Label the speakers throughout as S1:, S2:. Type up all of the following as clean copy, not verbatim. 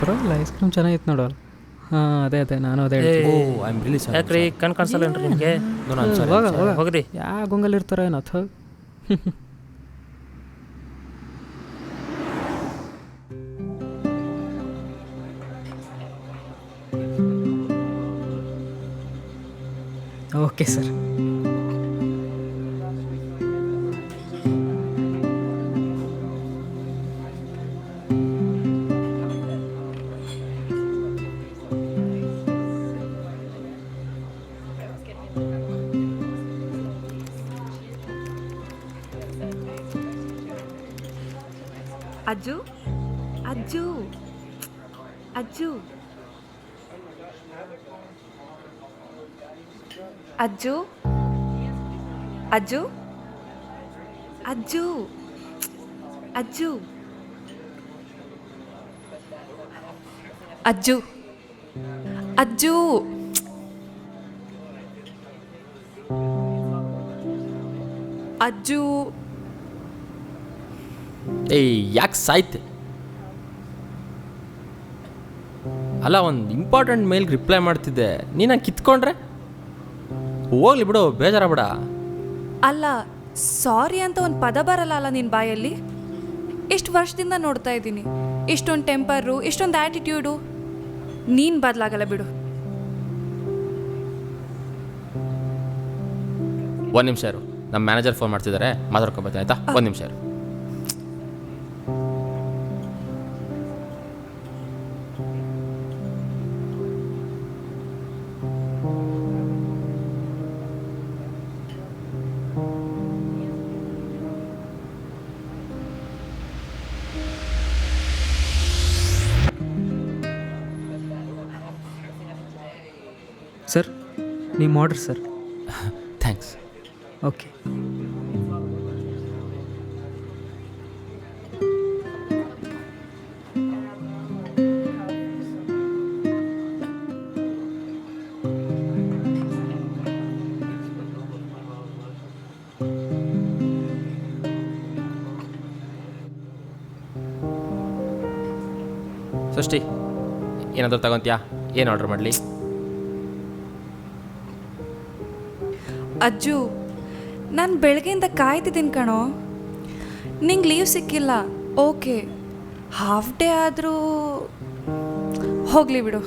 S1: ಪರವಾಗಿಲ್ಲ, ice cream ಚೆನ್ನಾಗಿತ್ತು ನೋಡೋಲ್ಲ. ಹಾಂ, ಅದೇ ನಾನು ಅದೇ ಹೇಳ್ತೀನಿ.
S2: ಐ ಆಮ್ ರಿಯಲಿ ಸಾರಿ.
S3: ಯಾಕ್ರಿ ಕಣ್ ಕಾಣಿಸಲ್ಲೇನ್ರಿ ನಿಮಗೆ? ಹೋಗ್ರಿ.
S1: ಯಾವ ಗುಂಗಲ್ಲಿ ಇರ್ತಾರೋ ಏನೋ ಥೋ. Okay sir.
S4: ಅಜ್ಜು ಅಜ್ಜು ಅಜ್ಜು ಅಜ್ಜು ಅಜ್ಜು ಅಜ್ಜು ಅಜ್ಜು ಅಜ್ಜು ಅಜ್ಜು ಅಜ್ಜು.
S2: ಏಯ್, ಯಾಕೆ ಸಾಯ್ತೆ? ಅಲ್ಲ, ಒಂದು ಇಂಪಾರ್ಟೆಂಟ್ ಮೇಲ್ಗೆ ರಿಪ್ಲೈ ಮಾಡ್ತಿದ್ದೆ, ನೀನು ಕಿತ್ಕೊಂಡ್ರೆ ಹೋಗ್ಲಿ ಬಿಡು, ಬೇಜಾರಾಗ್ಬೇಡ.
S4: ಅಲ್ಲ, ಸಾರಿ ಅಂತ ಒಂದು ಪದ ಬರಲ್ಲ ಅಲ್ಲ ನಿನ್ನ ಬಾಯಲ್ಲಿ. ಇಷ್ಟು ವರ್ಷದಿಂದ ನೋಡ್ತಾ ಇದ್ದೀನಿ, ಇಷ್ಟೊಂದು ಟೆಂಪರು, ಇಷ್ಟೊಂದು ಆ್ಯಟಿಟ್ಯೂಡು. ನೀನು ಬದಲಾಗಲ್ಲ ಬಿಡು.
S2: ಒಂದು ನಿಮಿಷ ಇರು, ನಮ್ಮ ಮ್ಯಾನೇಜರ್ ಫೋನ್ ಮಾಡ್ತಿದ್ದಾರೆ, ಮಾತಾಡ್ಕೊಬರ್ತೀನಿ ಆಯ್ತಾ? ಒಂದು ನಿಮಿಷ ಇರು.
S1: ಸರ್, ನಿಮ್ಮ ಆರ್ಡರ್ ಸರ್.
S2: ಥ್ಯಾಂಕ್ಸ್.
S1: ಓಕೆ.
S2: ಸೃಷ್ಟಿ, ಏನಾದರೂ ತಗೊಂತೀಯಾ? ಏನು ಆರ್ಡ್ರ್ ಮಾಡಲಿ?
S4: ಅಜ್ಜು, ನಾನು ಬೆಳಗ್ಗೆಯಿಂದ ಕಾಯ್ತಿದ್ದೀನಿ ಕಣೋ. ನಿಂಗೆ ಲೀವ್ ಸಿಕ್ಕಿಲ್ಲ, ಓಕೆ, ಹಾಫ್ ಡೇ ಆದರೂ ಹೋಗಲಿ ಬಿಡು.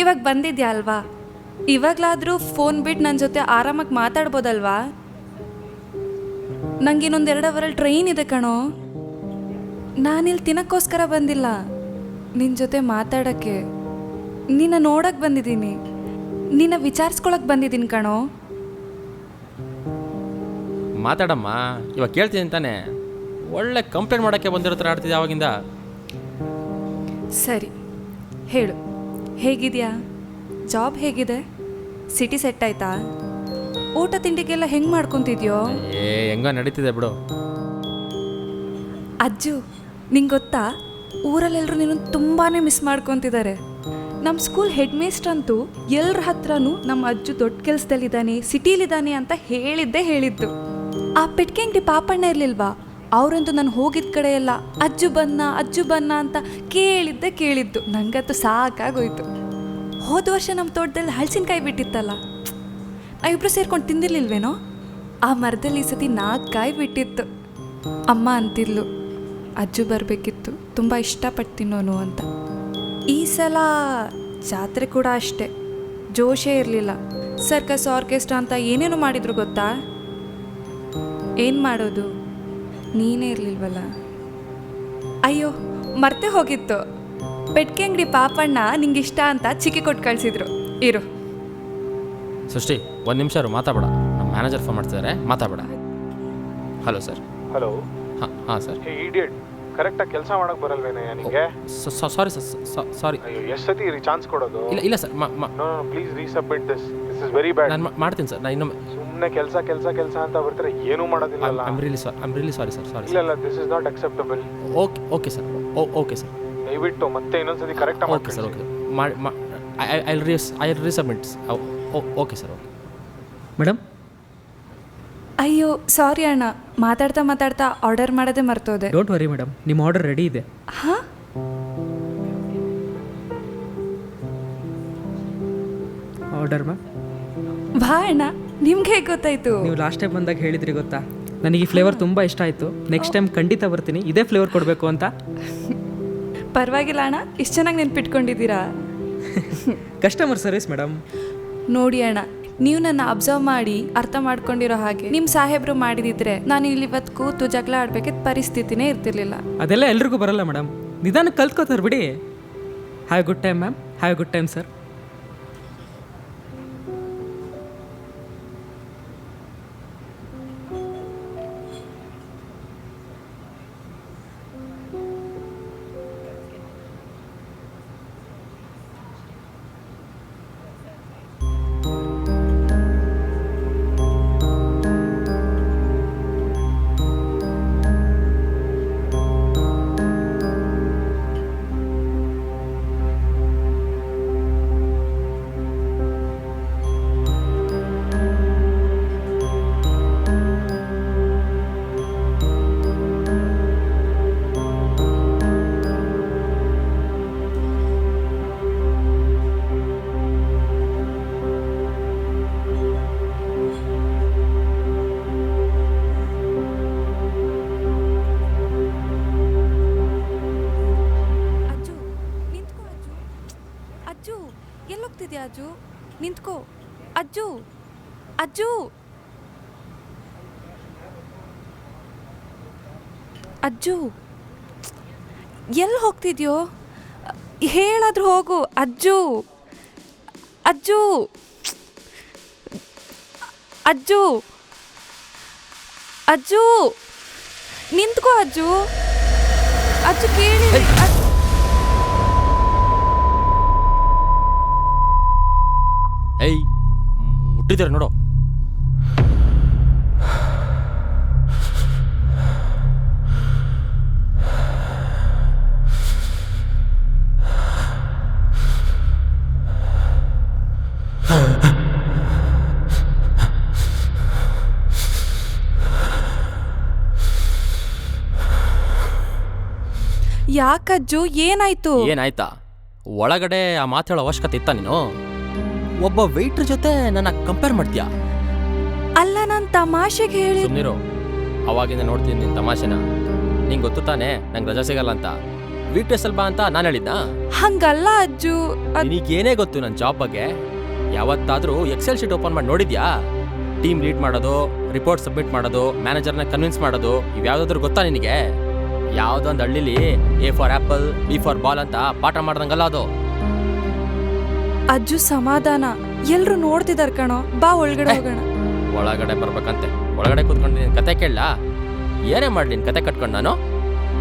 S4: ಇವಾಗ ಬಂದಿದ್ಯಾ ಅಲ್ವಾ, ಇವಾಗಲಾದರೂ ಫೋನ್ ಬಿಟ್ಟು ನನ್ನ ಜೊತೆ ಆರಾಮಾಗಿ ಮಾತಾಡ್ಬೋದಲ್ವಾ? ನಂಗೆ ಇನ್ನೊಂದು 2 ಅವರಲ್ಲಿ ಟ್ರೈನ್ ಇದೆ ಕಣೋ. ನಾನಿಲ್ಲಿ ತಿನ್ನಕ್ಕೋಸ್ಕರ ಬಂದಿಲ್ಲ, ನಿನ್ನ ಜೊತೆ ಮಾತಾಡೋಕ್ಕೆ, ನಿನ್ನ ನೋಡೋಕ್ಕೆ ಬಂದಿದ್ದೀನಿ, ನಿನ್ನ ವಿಚಾರಿಸ್ಕೊಳಕ್ಕೆ ಬಂದಿದ್ದೀನಿ ಕಣೋ.
S2: ಮಾತಾಡಮ್ಮ, ಇವಾಗ ಕೇಳ್ತೀನಿ ತಾನೆ. ಒಳ್ಳೆ ಕಂಪ್ಲೇಂಟ್ ಮಾಡೋಕ್ಕೆ ಬಂದಿರೋ ಥರ ಆಡ್ತಿದ್ದೆ ಆವಾಗಿಂದ.
S4: ಸರಿ ಹೇಳು, ಹೇಗಿದೆಯಾ? ಜಾಬ್ ಹೇಗಿದೆ? ಸಿಟಿ ಸೆಟ್ ಆಯ್ತಾ? ಊಟ ತಿಂಡಿಗೆಲ್ಲ ಹೆಂಗೆ ಮಾಡ್ಕೊತಿದ್ಯೋ?
S2: ಹೆಂಗೋ ನಡೀತಿದೆ ಬಿಡು.
S4: ಅಜ್ಜು, ನಿಂಗೆ ಗೊತ್ತಾ, ಊರಲ್ಲೆಲ್ಲರೂ ನೀನು ತುಂಬಾ ಮಿಸ್ ಮಾಡ್ಕೊತಿದ್ದಾರೆ. ನಮ್ಮ ಸ್ಕೂಲ್ ಹೆಡ್ ಮೇಸ್ಟ್ರ್ ಅಂತೂ ಎಲ್ಲರ ಹತ್ರನೂ ನಮ್ಮ ಅಜ್ಜು ದೊಡ್ಡ ಕೆಲಸದಲ್ಲಿದ್ದಾನೆ, ಸಿಟೀಲಿದ್ದಾನೆ ಅಂತ ಹೇಳಿದ್ದು. ಆ ಪೆಟ್ಕೆಂಗಡಿ ಪಾಪಣ್ಣ ಇರಲಿಲ್ವಾ, ಅವರಂತೂ ನಾನು ಹೋಗಿದ್ದ ಕಡೆ ಎಲ್ಲ ಅಜ್ಜು ಬನ್ನ ಅಂತ ಕೇಳಿದ್ದು. ನಂಗಂತೂ ಸಾಕಾಗೋಯ್ತು. ಹೋದ ವರ್ಷ ನಮ್ಮ ತೋಟದಲ್ಲಿ ಹಲಸಿನಕಾಯಿ ಬಿಟ್ಟಿತ್ತಲ್ಲ, ನಾವಿಬ್ರು ಸೇರ್ಕೊಂಡು ತಿಂದಿರ್ಲಿಲ್ವೇನೋ? ಆ ಮರದಲ್ಲಿ ಈ ಸತಿ 4 ಕಾಯಿ ಬಿಟ್ಟಿತ್ತು. ಅಮ್ಮ ಅಂತಿದ್ಲು, ಅಜ್ಜು ಬರಬೇಕಿತ್ತು, ತುಂಬ ಇಷ್ಟಪಟ್ಟು ತಿನ್ನೋನು ಅಂತ. ಈ ಸಲ ಜಾತ್ರೆ ಕೂಡ ಅಷ್ಟೇ, ಜೋಶೇ ಇರಲಿಲ್ಲ. ಸರ್ಕಸ್, ಆರ್ಕೆಸ್ಟ್ರಾ ಅಂತ ಏನೇನು ಮಾಡಿದ್ರು ಗೊತ್ತಾ? ಏನು ಮಾಡೋದು, ನೀನೇ ಇರಲಿಲ್ವಲ್ಲ. ಅಯ್ಯೋ, ಮರ್ತೆ ಹೋಗಿತ್ತು. ಪೆಟ್ಕೆ ಅಂಗಡಿ ಪಾಪಣ್ಣ ನಿಂಗೆ ಇಷ್ಟ ಅಂತ ಚಿಕ್ಕಿ ಕೊಟ್ಟು ಕಳಿಸಿದ್ರು. ಇರು
S2: ಸೃಷ್ಟಿ, 1 ನಿಮಿಷ ಇರು, ಮಾತಾಡಬೇಡ. ನಮ್ಮ ಮ್ಯಾನೇಜರ್ ಫೋನ್ ಮಾಡ್ತಿದ್ದಾರೆ, ಮಾತಾಡಬೇಡ. Hello sir.
S5: ಹಲೋ.
S2: ಹಾಂ ಸರ್.
S5: ಹೇ ಇಡಿಯಟ್, ಕರೆಕ್ಟಾಗಿ ಕೆಲಸ ಮಾಡಕ್ಕೆ ಬರಲ್ವೇನಯ್ಯ ನಿಮಗೆ?
S2: Sorry sir, sorry.
S5: ಅಯ್ಯೋ, ಎಷ್ಟು ಸತಿ ಚಾನ್ಸ್ ಕೊಡೋದು?
S2: ಇಲ್ಲ sir.
S5: No please resubmit this is very bad.
S2: ನಾನು ಮಾಡ್ತೀನಿ ಸರ್. ನಾನು ಇನ್ನೊಮ್ಮೆ
S5: ಸುಮ್ಮನೆ ಕೆಲಸ ಅಂತ ಬರ್ತಾರೆ, ಏನೂ ಮಾಡೋದಿಲ್ಲ.
S2: I am really sorry sir, sorry.
S5: ಇಲ್ಲ, this is not acceptable.
S2: Okay sir. Okay sir.
S5: ದಯವಿಟ್ಟು ಮತ್ತೆ ಇನ್ನೊಂದ್ಸತಿ ಕರೆಕ್ಟಾಗಿ
S2: okay sir okay I resubmit okay sir okay
S1: madam
S4: ಅಯ್ಯೋ ಸಾರಿ ಅಣ್ಣ, ಮಾತಾಡ್ತಾ ಮಾತಾಡ್ತಾ ಆರ್ಡರ್ ಮಾಡೋದೇ ಮರ್ತೋದೆ.
S1: ಡೋಂಟ್ ವರಿ ಮೇಡಮ್, ನಿಮ್ಮ ಆರ್ಡರ್ ರೆಡಿ ಇದೆ.
S4: ಹಾಂ,
S1: ಆರ್ಡರ್ ಮ್ಯಾಮ್.
S4: ಬಾ ಅಣ್ಣ, ನಿಮ್ಗೆ ಹೇಗೆ ಗೊತ್ತಾಯ್ತು?
S1: ನೀವು ಲಾಸ್ಟ್ ಟೈಮ್ ಬಂದಾಗ ಹೇಳಿದ್ರಿ ಗೊತ್ತಾ, ನನಗೆ ಈ ಫ್ಲೇವರ್ ತುಂಬ ಇಷ್ಟ ಆಯಿತು, ನೆಕ್ಸ್ಟ್ ಟೈಮ್ ಖಂಡಿತ ಬರ್ತೀನಿ, ಇದೇ ಫ್ಲೇವರ್ ಕೊಡಬೇಕು ಅಂತ.
S4: ಪರವಾಗಿಲ್ಲ ಅಣ್ಣ, ಇಷ್ಟು ಚೆನ್ನಾಗಿ ನೆನ್ಪಿಟ್ಕೊಂಡಿದ್ದೀರಾ.
S1: Customer service madam.
S4: ನೋಡಿ ಅಣ್ಣ, ನೀವು ನನ್ನ ಅಬ್ಸರ್ವ್ ಮಾಡಿ ಅರ್ಥ ಮಾಡ್ಕೊಂಡಿರೋ ಹಾಗೆ ನಿಮ್ಮ ಸಾಹೇಬ್ರು ಮಾಡಿದಿದ್ರೆ ನಾನು ಇಲ್ಲಿ ಇವತ್ತು ಕೂತು ಜಗಳ ಆಡ್ಬೇಕಿದ್ದ ಪರಿಸ್ಥಿತಿನೇ ಇರ್ತಿರ್ಲಿಲ್ಲ.
S1: ಅದೆಲ್ಲ ಎಲ್ರಿಗೂ ಬರಲ್ಲ ಮೇಡಮ್, ನಿಧಾನಕ್ಕೆ ಕಲ್ತ್ಕೋತಾರೆ ಬಿಡಿ. Have good time ma'am, have good time sir.
S4: Ajju ಎಲ್ಲೋಗ್ತಿದ್ಯಾ? ಅಜ್ಜು ನಿಂತ್ಕೋ. ಅಜ್ಜು ಅಜ್ಜು ಅಜ್ಜು ಎಲ್ಲಿ ಹೋಗ್ತಿದ್ಯೋ? ಹೇಳಾದ್ರೂ ಹೋಗು. ಅಜ್ಜು ಅಜ್ಜು ಅಜ್ಜು ಅಜ್ಜು ನಿಂತ್ಕೋ. ಅಜ್ಜು ಅಜ್ಜು ಕೇಳಿ.
S2: ಏಯ್ ಮುಟ್ಟಿದ್ದಾರೆ ನೋಡು.
S4: ಯಾಕಜ್ಜು ಏನಾಯ್ತು?
S2: ಏನಾಯ್ತಾ? ಒಳಗಡೆ ಆ ಮಾತಾಡೋ ಅವಶ್ಯಕತೆ ಇತ್ತ? ನೀನು ಒಬ್ಬ ವೆಯ್ಟ್ರ್ ಜೊತೆ ನನ್ನ ಕಂಪೇರ್ ಮಾಡ್ತೀಯಾ?
S4: ಅಲ್ಲ, ನಾನು ತಮಾಷೆಗೆ ಹೇಳಿ.
S2: ಸುಮ್ನಿರು, ಅವಾಗಿಂದ ನೋಡ್ತೀನಿ ನಿನ್ ತಮಾಷೆನ. ನಿಂಗೆ ಗೊತ್ತು ತಾನೆ ನಂಗೆ ರಜಾ ಸಿಗಲ್ಲ ಅಂತ. ವೀಕ್ಡೇಸ್ ಅಲ್ವಾ ಅಂತ ನಾನು ಹೇಳಿದ್ನಾ?
S4: ಹಂಗಲ್ಲ ಅಜ್ಜು.
S2: ನಿನಗೇನೇ ಗೊತ್ತು ನನ್ನ ಜಾಬ್ ಬಗ್ಗೆ? ಯಾವತ್ತಾದ್ರೂ ಎಕ್ಸೆಲ್ ಶೀಟ್ ಓಪನ್ ಮಾಡಿ ನೋಡಿದ್ಯಾ? ಟೀಮ್ ಲೀಡ್ ಮಾಡೋದು, ರಿಪೋರ್ಟ್ ಸಬ್ಮಿಟ್ ಮಾಡೋದು, ಮ್ಯಾನೇಜರ್ನ ಕನ್ವಿನ್ಸ್ ಮಾಡೋದು, ಇವ್ಯಾವ್ದಾದ್ರು ಗೊತ್ತಾ ನಿನಗೆ? ಯಾವುದೊಂದು ಹಳ್ಳಿಲಿ A for apple, B for ball ಅಂತ ಪಾಠ ಮಾಡ್ದಂಗಲ್ಲ ಅದು.
S4: ಅಜ್ಜು ಸಮಾಧಾನ, ಎಲ್ರು ನೋಡ್ತಿದಾರ ಕಣೋ. ಬಾ ಒಳಗಡೆ ಹೋಗೋಣ.
S2: ಒಳಗಡೆ ಬರ್ಬೇಕಂತೆ. ಒಳಗಡೆ ಕೂತ್ಕೊಂಡು ನಿನ್ನ ಕತೆ ಕೇಳಲ್ಲ? ಏನೇ ಮಾಡಲಿ ನಿನ್ನ ಕತೆ ಕಟ್ಕೊಂಡು ನಾನು?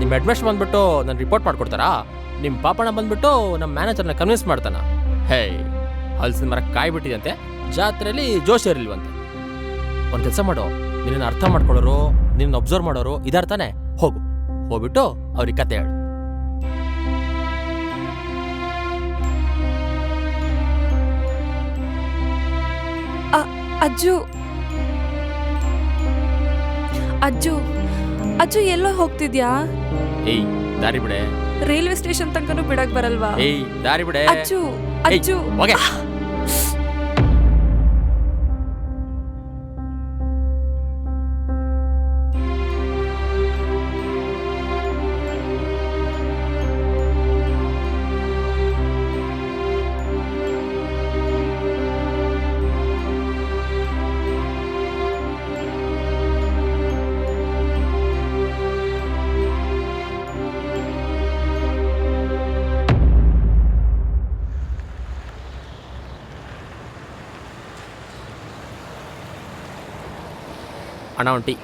S2: ನಿಮ್ಮ ಅಡ್ಮಿಷನ್ ಬಂದ್ಬಿಟ್ಟು ನಾನು ರಿಪೋರ್ಟ್ ಮಾಡ್ಕೊಡ್ತಾರಾ? ನಿಮ್ಮ ಪಾಪಣ ಬಂದ್ಬಿಟ್ಟು ನಮ್ಮ ಮ್ಯಾನೇಜರ್ನ ಕನ್ವಿನ್ಸ್ ಮಾಡ್ತಾನ? ಹೇ, ಹಲ್ಸಿನ ಮರ ಕಾಯಿ ಬಿಟ್ಟಿದಂತೆ, ಜಾತ್ರೆಯಲ್ಲಿ ಜೋಶ್ ಇರಲಿಲ್ವಂತೆ. ಒಂದು ಕೆಲಸ ಮಾಡು, ನಿನ್ನ ಅರ್ಥ ಮಾಡ್ಕೊಳ್ಳೋರು, ನಿನ್ನ ಅಬ್ಸರ್ವ್ ಮಾಡೋರು ಇದಾರ ತಾನೆ? ಹೋಗು, ಹೋಗ್ಬಿಟ್ಟು ಅವ್ರಿಗೆ ಕತೆ ಹೇಳು.
S4: ಅಜ್ಜು ಅಜ್ಜು ಅಜ್ಜು ಎಲ್ಲೋ ಹೋಗ್ತಿದ್ಯಾ?
S2: ಏಯ್ ದಾರಿ ಬಿಡೆ.
S4: ರೈಲ್ವೆ ಸ್ಟೇಷನ್ ತನಕನೂ ಬಿಡಕ್ ಬರಲ್ವಾ?
S2: ಏಯ್ ದಾರಿ ಬಿಡೆ.
S4: ಅಜ್ಜು ಅಜ್ಜು
S2: ಹೋಗೆ. ಅಣ್ಣ ಒಂದು ಟೀ.